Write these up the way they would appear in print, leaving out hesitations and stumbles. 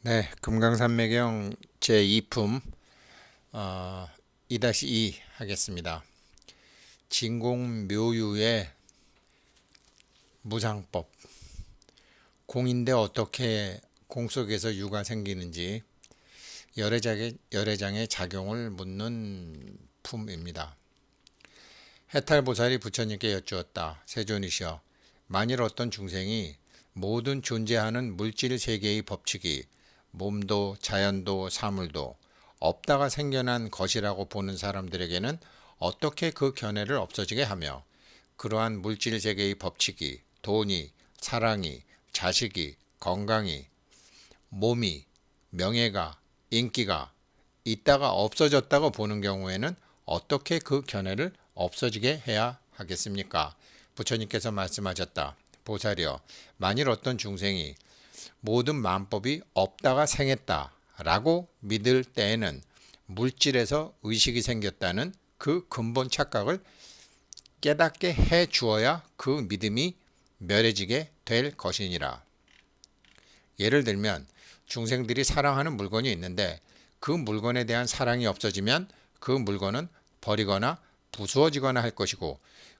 네, 금강산매경 제2품 2-2 하겠습니다. 진공묘유의 무상법. 공인데 어떻게 공 속에서 유가 생기는지 열애장의 작용을 묻는 품입니다. 해탈보살이 부처님께 여쭈었다. 세존이시여, 만일 어떤 중생이 모든 존재하는 물질 세계의 법칙이 몸도 자연도 사물도 없다가 생겨난 것이라고 보는 사람들에게는 어떻게 그 견해를 없어지게 하며, 그러한 물질 세계의 법칙이 돈이, 사랑이, 자식이, 건강이, 몸이, 명예가, 인기가 있다가 없어졌다고 보는 경우에는 어떻게 그 견해를 없어지게 해야 하겠습니까? 부처님께서 말씀하셨다. 보살이여, 만일 어떤 중생이 모든 만법이 없다가 생했다라고 믿을 때에는 물질에서 의식이 생겼다는 그 근본 착각을 깨닫게 해 주어야 그 믿음이 멸해지게 될 것이니라. 예를 들면 중생들이 사랑하는 물건이 있는데 그 물건에 대한 사랑이 없어지면 그 물건은 버리거나 부수어지거나 할 것이고,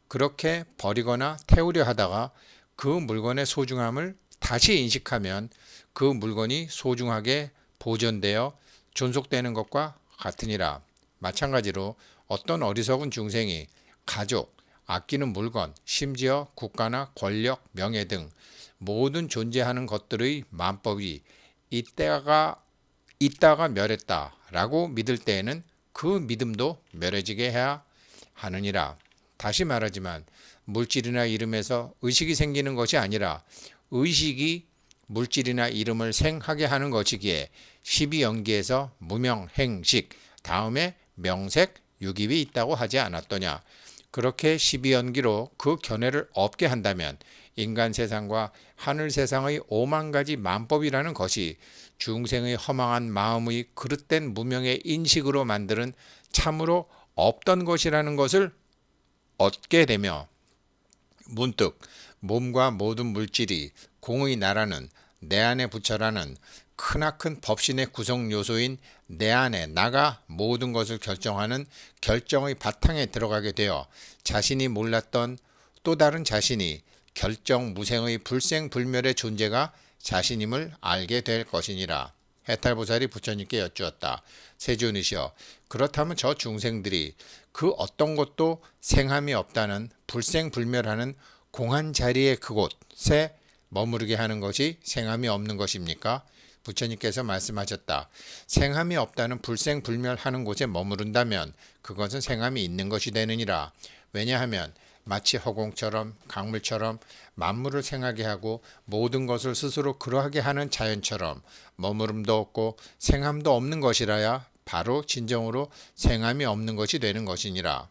그렇게 버리거나 태우려 하다가 그 물건의 소중함을 다시 인식하면 그 물건이 소중하게 보존되어 존속되는 것과 같으니라. 마찬가지로 어떤 어리석은 중생이 가족, 아끼는 물건, 심지어 국가나 권력, 명예 등 모든 존재하는 것들의 만법이 있다가 멸했다라고 믿을 때에는 그 믿음도 멸해지게 해야 하느니라. 다시 말하지만 물질이나 이름에서 의식이 생기는 것이 아니라 의식이 물질이나 이름을 생하게 하는 것이기에 12연기에서 무명행식 다음에 명색, 유깁이 있다고 하지 않았더냐. 그렇게 12연기로 그 견해를 없게 한다면 인간 세상과 하늘 세상의 오만 가지 만법이라는 것이 중생의 허망한 마음의 그릇된 무명의 인식으로 만드는 참으로 없던 것이라는 것을 얻게 되며, 문득 몸과 모든 물질이 공의 나라는 내 안에 부처라는 크나큰 법신의 구성 요소인 내 안에 나가 모든 것을 결정하는 결정의 바탕에 들어가게 되어 자신이 몰랐던 또 다른 자신이 결정 무생의 불생불멸의 존재가 자신임을 알게 될 것이니라. 해탈보살이 부처님께 여쭈었다. 세존이시여, 그렇다면 저 중생들이 그 어떤 것도 생함이 없다는 불생불멸하는 공한 자리의 그곳에 머무르게 하는 것이 생함이 없는 것입니까? 부처님께서 말씀하셨다. 생함이 없다는 불생불멸하는 곳에 머무른다면 그것은 생함이 있는 것이 되느니라. 왜냐하면 마치 허공처럼 강물처럼 만물을 생하게 하고 모든 것을 스스로 그러하게 하는 자연처럼 머무름도 없고 생함도 없는 것이라야 바로 진정으로 생함이 없는 것이 되는 것이니라.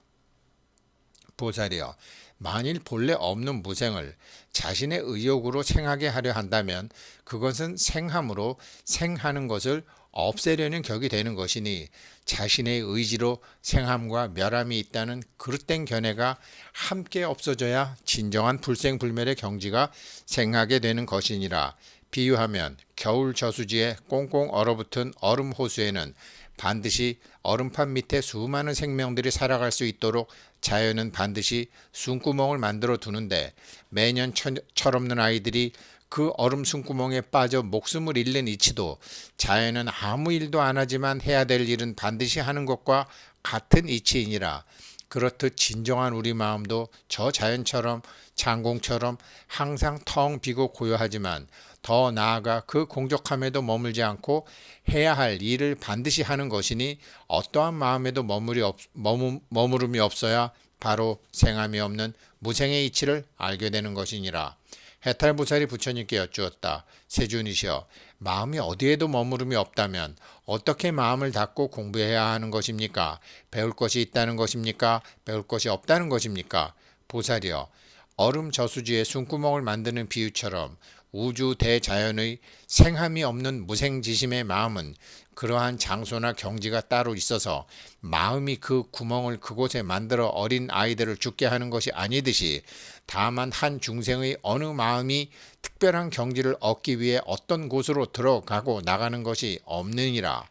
보살이여, 만일 본래 없는 무생을 자신의 의욕으로 생하게 하려 한다면 그것은 생함으로 생하는 것을 없애려는 격이 되는 것이니, 자신의 의지로 생함과 멸함이 있다는 그릇된 견해가 함께 없어져야 진정한 불생불멸의 경지가 생하게 되는 것이니라. 비유하면 겨울 저수지에 꽁꽁 얼어붙은 얼음 호수에는 반드시 얼음판 밑에 수많은 생명들이 살아갈 수 있도록 자연은 반드시 숨구멍을 만들어 두는데, 매년 철없는 아이들이 그 얼음 숨구멍에 빠져 목숨을 잃는 이치도 자연은 아무 일도 안 하지만 해야 될 일은 반드시 하는 것과 같은 이치이니라. 그렇듯 진정한 우리 마음도 저 자연처럼 장공처럼 항상 텅 비고 고요하지만 더 나아가 그 공적함에도 머물지 않고 해야 할 일을 반드시 하는 것이니, 어떠한 마음에도 머무름이 없어야 바로 생함이 없는 무생의 이치를 알게 되는 것이니라. 해탈보살이 부처님께 여쭈었다. 세존이시여, 마음이 어디에도 머무름이 없다면 어떻게 마음을 닫고 공부해야 하는 것입니까? 배울 것이 있다는 것입니까? 배울 것이 없다는 것입니까? 보살이여, 얼음 저수지에 숨구멍을 만드는 비유처럼 우주 대자연의 생함이 없는 무생지심의 마음은 그러한 장소나 경지가 따로 있어서 마음이 그 구멍을 그곳에 만들어 어린 아이들을 죽게 하는 것이 아니듯이 다만 한 중생의 어느 마음이 특별한 경지를 얻기 위해 어떤 곳으로 들어가고 나가는 것이 없느니라.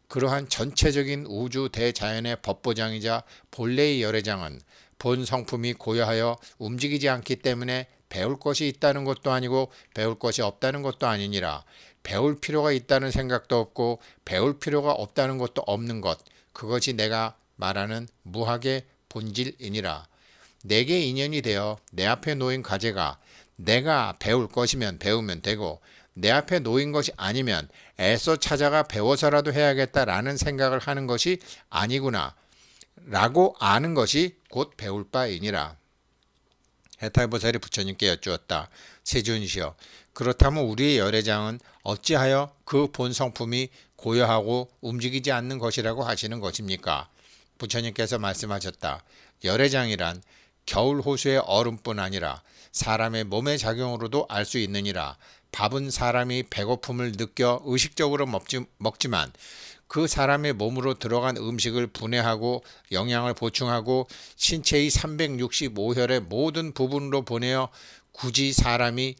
그러한 전체적인 우주 대자연의 법보장이자 본래의 열애장은 본 성품이 고여하여 움직이지 않기 때문에 배울 것이 있다는 것도 아니고 배울 것이 없다는 것도 아니니라. 배울 필요가 있다는 생각도 없고 배울 필요가 없다는 것도 없는 것, 그것이 내가 말하는 무학의 본질이니라. 내게 인연이 되어 내 앞에 놓인 과제가 내가 배울 것이면 배우면 되고 내 앞에 놓인 것이 아니면 애써 찾아가 배워서라도 해야겠다라는 생각을 하는 것이 아니구나 라고 아는 것이 곧 배울 바이니라. 해탈보살이 부처님께 여쭈었다. 세존이시여, 그렇다면 우리의 열애장은 어찌하여 그 본 성품이 고여하고 움직이지 않는 것이라고 하시는 것입니까? 부처님께서 말씀하셨다. 열애장이란 겨울 호수의 얼음뿐 아니라 사람의 몸의 작용으로도 알 수 있느니라. 밥은 사람이 배고픔을 느껴 의식적으로 먹지만 그 사람의 몸으로 들어간 음식을 분해하고 영양을 보충하고 신체의 365혈의 모든 부분으로 보내어 굳이 사람이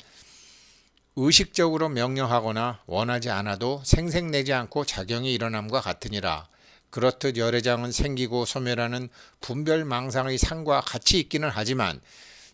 의식적으로 명령하거나 원하지 않아도 생색내지 않고 작용이 일어남과 같으니라. 그렇듯 열애장은 생기고 소멸하는 분별망상의 상과 같이 있기는 하지만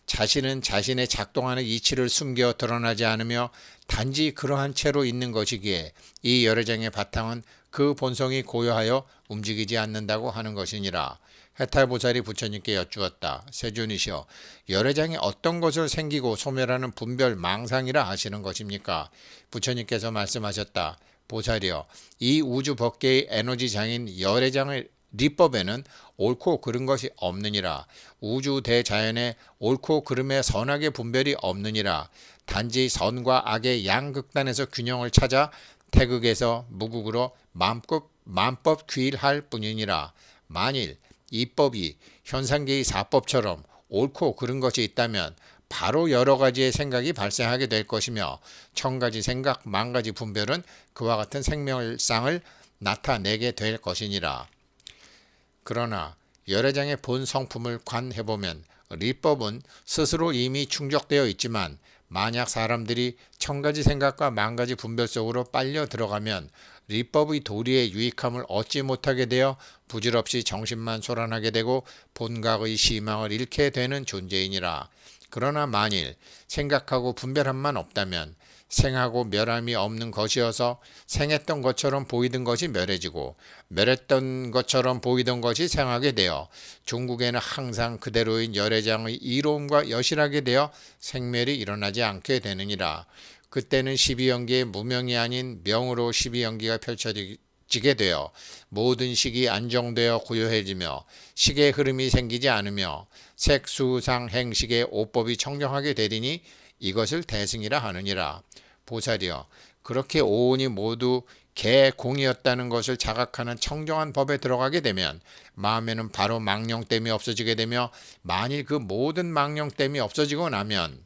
자신은 자신의 작동하는 이치를 숨겨 드러나지 않으며 단지 그러한 채로 있는 것이기에 이 열애장의 바탕은 그 본성이 고요하여 움직이지 않는다고 하는 것이니라. 해탈보살이 부처님께 여쭈었다. 세존이시여, 열애장이 어떤 것을 생기고 소멸하는 분별 망상이라 하시는 것입니까? 부처님께서 말씀하셨다. 보살이여, 이 우주 법계의 에너지장인 열애장의 리법에는 옳고 그른 것이 없느니라. 우주 대자연에 옳고 그름의 선악의 분별이 없느니라. 단지 선과 악의 양극단에서 균형을 찾아 태극에서 무극으로 만법 귀일할 뿐이니라. 만일 이 법이 현상계의 사법처럼 옳고 그른 것이 있다면 바로 여러 가지의 생각이 발생하게 될 것이며 천가지 생각, 만가지 분별은 그와 같은 생멸상을 나타내게 될 것이니라. 그러나 열애장의 본 성품을 관해보면 리법은 스스로 이미 충족되어 있지만 만약 사람들이 천가지 생각과 만가지 분별 속으로 빨려 들어가면 리법의 도리의 유익함을 얻지 못하게 되어 부질없이 정신만 소란하게 되고 본각의 희망을 잃게 되는 존재이니라. 그러나 만일 생각하고 분별함만 없다면 생하고 멸함이 없는 것이어서 생했던 것처럼 보이던 것이 멸해지고 멸했던 것처럼 보이던 것이 생하게 되어 중국에는 항상 그대로인 열애장의 이로움과 여실하게 되어 생멸이 일어나지 않게 되느니라. 그때는 12연기의 무명이 아닌 명으로 12연기가 펼쳐지게 되어 모든 식이 안정되어 고요해지며 식의 흐름이 생기지 않으며 색수상 행식의 오법이 청정하게 되리니 이것을 대승이라 하느니라. 보살이여, 그렇게 오온이 모두 개공이었다는 것을 자각하는 청정한 법에 들어가게 되면 마음에는 바로 망령됨이 없어지게 되며 만일 그 모든 망령됨이 없어지고 나면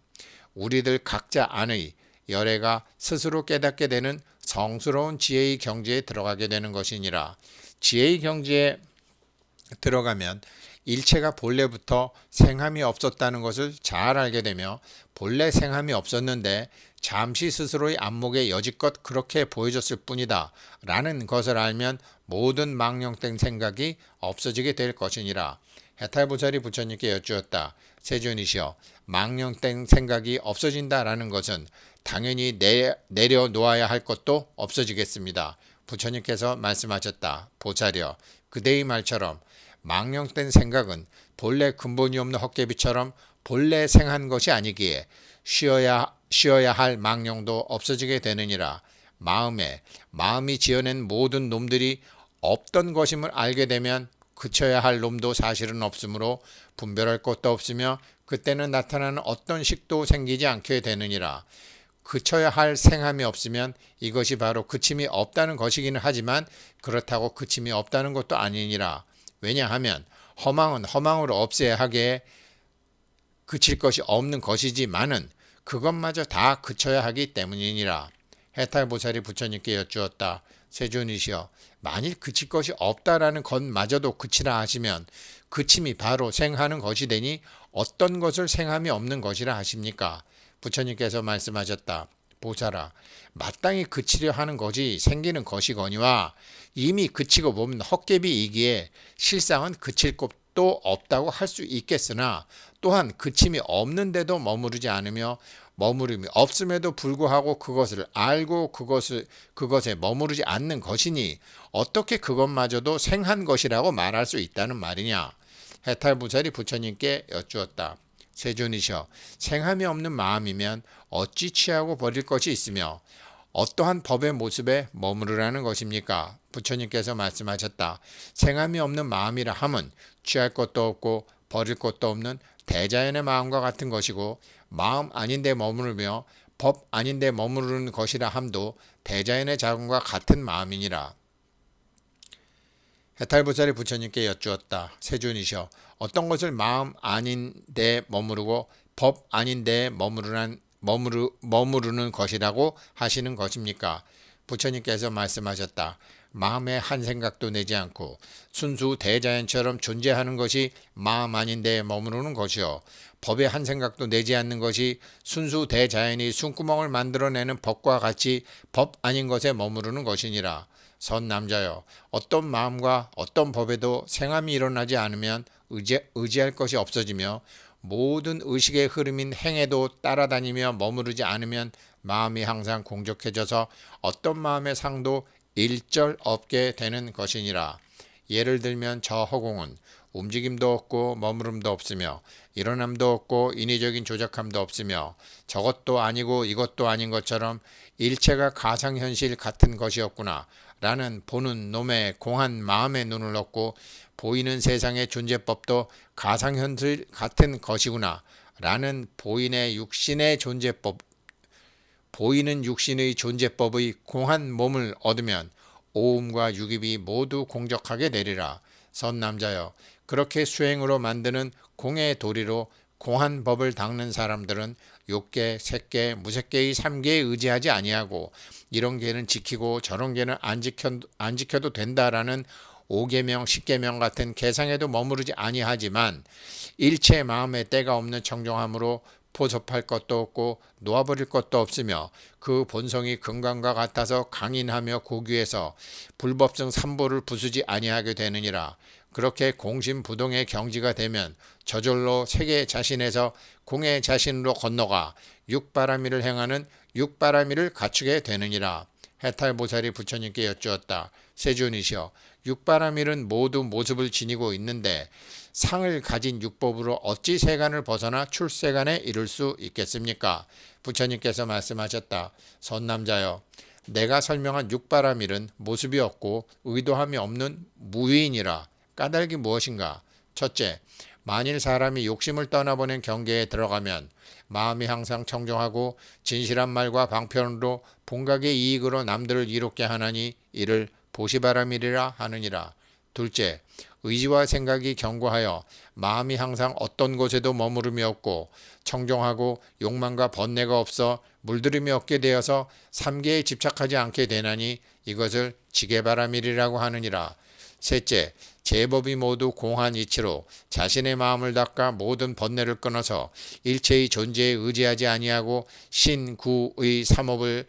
우리들 각자 안의 열애가 스스로 깨닫게 되는 성스러운 지혜의 경지에 들어가게 되는 것이니라. 지혜의 경지에 들어가면 일체가 본래부터 생함이 없었다는 것을 잘 알게 되며 본래 생함이 없었는데 잠시 스스로의 안목에 여지껏 그렇게 보여졌을 뿐이다 라는 것을 알면 모든 망령된 생각이 없어지게 될 것이니라. 해탈보살이 부처님께 여쭈었다. 세존이시여, 망령된 생각이 없어진다라는 것은 당연히 내려놓아야 할 것도 없어지겠습니다. 부처님께서 말씀하셨다. 보살이여, 그대의 말처럼 망령된 생각은 본래 근본이 없는 헛개비처럼 본래 생한 것이 아니기에 쉬어야 할 망령도 없어지게 되느니라. 마음이 지어낸 모든 놈들이 없던 것임을 알게 되면 그쳐야 할 놈도 사실은 없으므로 분별할 것도 없으며 그때는 나타나는 어떤 식도 생기지 않게 되느니라. 그쳐야 할 생함이 없으면 이것이 바로 그침이 없다는 것이기는 하지만 그렇다고 그침이 없다는 것도 아니니라. 왜냐하면 허망은 허망으로 없애야 하기에 그칠 것이 없는 것이지만은 그것마저 다 그쳐야 하기 때문이니라. 해탈보살이 부처님께 여쭈었다. 세존이시여, 만일 그칠 것이 없다라는 것마저도 그치라 하시면 그침이 바로 생하는 것이 되니 어떤 것을 생함이 없는 것이라 하십니까? 부처님께서 말씀하셨다. 보살아, 마땅히 그치려 하는 것이 생기는 것이거니와 이미 그치고 보면 헛개비이기에 실상은 그칠 것도 없다고 할 수 있겠으나 또한 그침이 없는데도 머무르지 않으며 머무름이 없음에도 불구하고 그것을 알고 그것에 머무르지 않는 것이니 어떻게 그것마저도 생한 것이라고 말할 수 있다는 말이냐? 해탈보살이 부처님께 여쭈었다. 세존이셔, 생함이 없는 마음이면 어찌 취하고 버릴 것이 있으며 어떠한 법의 모습에 머무르라는 것입니까? 부처님께서 말씀하셨다. 생함이 없는 마음이라 함은 취할 것도 없고 버릴 것도 없는 대자연의 마음과 같은 것이고 마음 아닌데 머무르며 법 아닌데 머무르는 것이라 함도 대자연의 자금과 같은 마음이니라. 해탈보살이 부처님께 여쭈었다. 세존이셔, 어떤 것을 마음 아닌데 머무르고 법 아닌데 머무르는 것이라고 하시는 것입니까? 부처님께서 말씀하셨다. 마음에 한 생각도 내지 않고 순수 대자연처럼 존재하는 것이 마음 아닌데 머무르는 것이요, 법에 한 생각도 내지 않는 것이 순수 대자연이 숨구멍을 만들어내는 법과 같이 법 아닌 것에 머무르는 것이니라. 선남자여, 어떤 마음과 어떤 법에도 생함이 일어나지 않으면 의지할 것이 없어지며 모든 의식의 흐름인 행에도 따라다니며 머무르지 않으면 마음이 항상 공적해져서 어떤 마음의 상도 일절 없게 되는 것이니라. 예를 들면 저 허공은 움직임도 없고 머무름도 없으며 일어남도 없고 인위적인 조작함도 없으며 저것도 아니고 이것도 아닌 것처럼 일체가 가상현실 같은 것이었구나 라는 보는 놈의 공한 마음의 눈을 얻고 보이는 세상의 존재법도 가상현실 같은 것이구나 라는 보이는 육신의 존재법의 공한 몸을 얻으면 오음과 육입이 모두 공적하게 되리라. 선남자여, 그렇게 수행으로 만드는 공의 도리로 공한 법을 닦는 사람들은 욕계, 색계, 무색계의 3계에 의지하지 아니하고 이런 계는 지키고 저런 계는 안 지켜도 된다라는 5계명, 10계명 같은 계상에도 머무르지 아니하지만 일체 마음에 때가 없는 청정함으로 포섭할 것도 없고 놓아버릴 것도 없으며 그 본성이 금강과 같아서 강인하며 고귀해서 불법성 삼보를 부수지 아니하게 되느니라. 그렇게 공심부동의 경지가 되면 저절로 세계 자신에서 공의 자신으로 건너가 육바라밀을 행하는 육바라밀을 갖추게 되느니라. 해탈보살이 부처님께 여쭈었다. 세존이시여, 육바라밀은 모두 모습을 지니고 있는데 상을 가진 육법으로 어찌 세간을 벗어나 출세간에 이를 수 있겠습니까? 부처님께서 말씀하셨다. 선남자여, 내가 설명한 육바라밀은 모습이 없고 의도함이 없는 무위이니라. 까닭이 무엇인가? 첫째, 만일 사람이 욕심을 떠나보낸 경계에 들어가면 마음이 항상 청정하고 진실한 말과 방편으로 본각의 이익으로 남들을 이롭게 하나니 이를 보시바라밀이라 하느니라. 둘째, 의지와 생각이 견고하여 마음이 항상 어떤 곳에도 머무름이 없고 청정하고 욕망과 번뇌가 없어 물들임이 없게 되어서 삼계에 집착하지 않게 되나니 이것을 지게바라밀이라고 하느니라. 셋째, 제법이 모두 공한 이치로 자신의 마음을 닦아 모든 번뇌를 끊어서 일체의 존재에 의지하지 아니하고 신구의 삼업을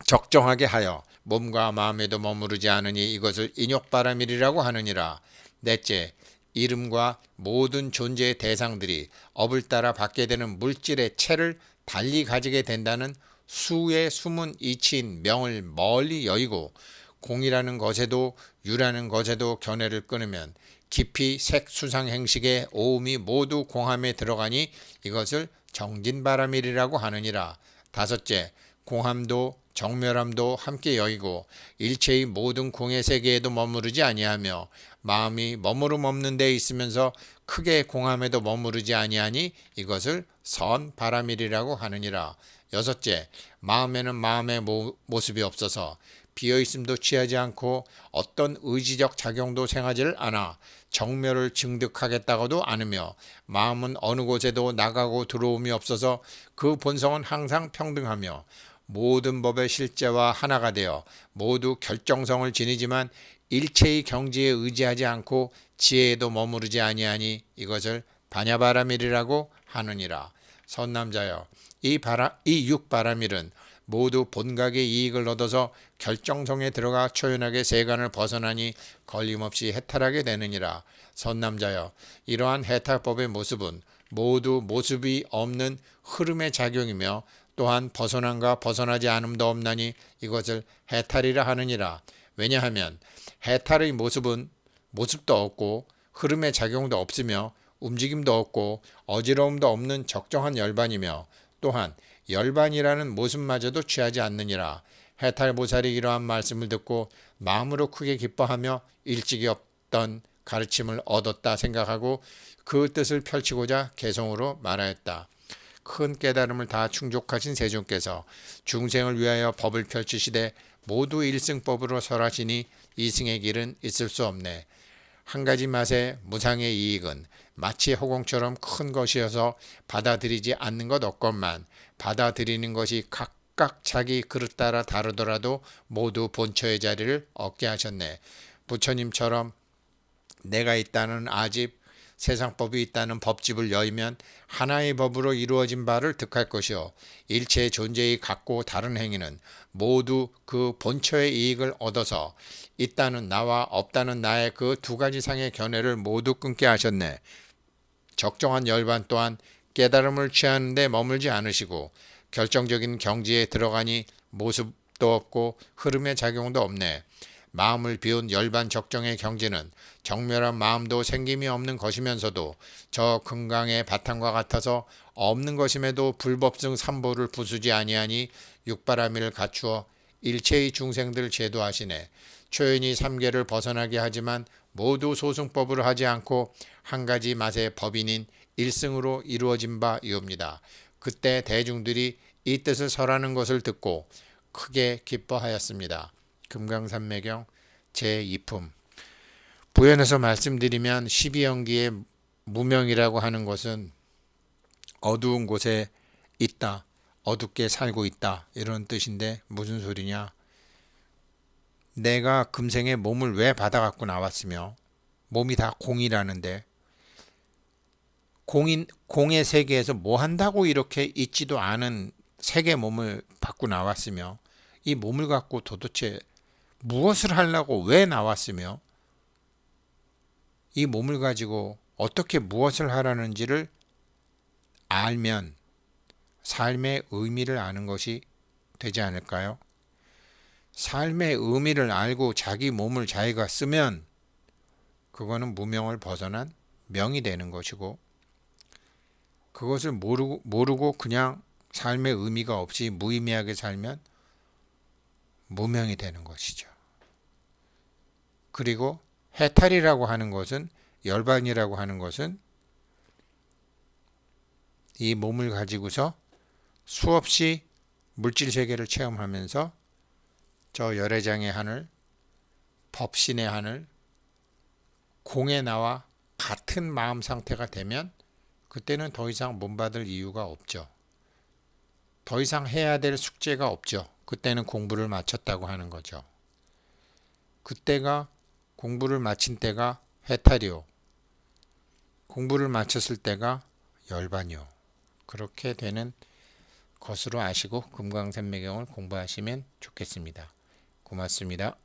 적정하게 하여 몸과 마음에도 머무르지 않으니 이것을 인욕바라밀이라고 하느니라. 넷째, 이름과 모든 존재의 대상들이 업을 따라 받게 되는 물질의 체를 달리 가지게 된다는 수의 숨은 이치인 명을 멀리 여의고 공이라는 것에도 유라는 것에도 견해를 끊으면 깊이 색수상 행식의 오음이 모두 공함에 들어가니 이것을 정진바라밀이라고 하느니라. 다섯째, 공함도 정멸함도 함께 여의고 일체의 모든 공의 세계에도 머무르지 아니하며 마음이 머무름 없는 데 있으면서 크게 공함에도 머무르지 아니하니 이것을 선바라밀이라고 하느니라. 여섯째, 마음에는 마음의 모습이 없어서 비어있음도 취하지 않고 어떤 의지적 작용도 생하지를 않아 정멸을 증득하겠다고도 않으며 마음은 어느 곳에도 나가고 들어옴이 없어서 그 본성은 항상 평등하며 모든 법의 실제와 하나가 되어 모두 결정성을 지니지만 일체의 경지에 의지하지 않고 지혜에도 머무르지 아니하니 이것을 반야바라밀이라고 하느니라. 선남자여, 이 육바라밀은 모두 본각의 이익을 얻어서 결정성에 들어가 초연하게 세간을 벗어나니 걸림없이 해탈하게 되느니라. 선남자여, 이러한 해탈법의 모습은 모두 모습이 없는 흐름의 작용이며 또한 벗어남과 벗어나지 않음도 없나니 이것을 해탈이라 하느니라. 왜냐하면 해탈의 모습은 모습도 없고 흐름의 작용도 없으며 움직임도 없고 어지러움도 없는 적정한 열반이며 또한 열반이라는 모습마저도 취하지 않느니라. 해탈보살이 이러한 말씀을 듣고 마음으로 크게 기뻐하며 일찍이 없던 가르침을 얻었다 생각하고 그 뜻을 펼치고자 개성으로 말하였다. 큰 깨달음을 다 충족하신 세존께서 중생을 위하여 법을 펼치시되 모두 일승법으로 설하시니 이승의 길은 있을 수 없네. 한 가지 맛의 무상의 이익은 마치 허공처럼 큰 것이어서 받아들이지 않는 것 없건만 받아들이는 것이 각각 자기 그릇 따라 다르더라도 모두 본처의 자리를 얻게 하셨네. 부처님처럼 내가 있다는 아집, 세상법이 있다는 법집을 여의면 하나의 법으로 이루어진 바를 득할 것이요 일체의 존재의 같고 다른 행위는 모두 그 본처의 이익을 얻어서 있다는 나와 없다는 나의 그 두 가지 상의 견해를 모두 끊게 하셨네. 적정한 열반 또한 깨달음을 취하는 데 머물지 않으시고 결정적인 경지에 들어가니 모습도 없고 흐름의 작용도 없네. 마음을 비운 열반 적정의 경지는 정멸한 마음도 생김이 없는 것이면서도 저 금강의 바탕과 같아서 없는 것임에도 불법승 삼보를 부수지 아니하니 육바라밀을 갖추어 일체의 중생들 제도하시네. 초연히 삼계를 벗어나게 하지만 모두 소승법으로 하지 않고 한 가지 맛의 법인인 일승으로 이루어진 바 이옵니다. 그때 대중들이 이 뜻을 설하는 것을 듣고 크게 기뻐하였습니다. 금강산매경 제2품. 부연해서 말씀드리면 12연기의 무명이라고 하는 것은 어두운 곳에 있다, 어둡게 살고 있다 이런 뜻인데 무슨 소리냐. 내가 금생에 몸을 왜 받아갖고 나왔으며 몸이 다 공이라는데 공의 세계에서 뭐 한다고 이렇게 있지도 않은 색의 몸을 받고 나왔으며 이 몸을 갖고 도대체 무엇을 하려고 왜 나왔으며 이 몸을 가지고 어떻게 무엇을 하라는지를 알면 삶의 의미를 아는 것이 되지 않을까요? 삶의 의미를 알고 자기 몸을 자기가 쓰면 그거는 무명을 벗어난 명이 되는 것이고 그것을 모르고 그냥 삶의 의미가 없이 무의미하게 살면 무명이 되는 것이죠. 그리고 해탈이라고 하는 것은 열반이라고 하는 것은 이 몸을 가지고서 수없이 물질 세계를 체험하면서 저 열애장의 하늘, 법신의 하늘, 공의 나와 같은 마음 상태가 되면 그때는 더 이상 몸받을 이유가 없죠. 더 이상 해야 될 숙제가 없죠. 그때는 공부를 마쳤다고 하는 거죠. 그때가 공부를 마친 때가 해탈이요. 공부를 마쳤을 때가 열반이요. 그렇게 되는 것으로 아시고 금강산매경을 공부하시면 좋겠습니다. 고맙습니다.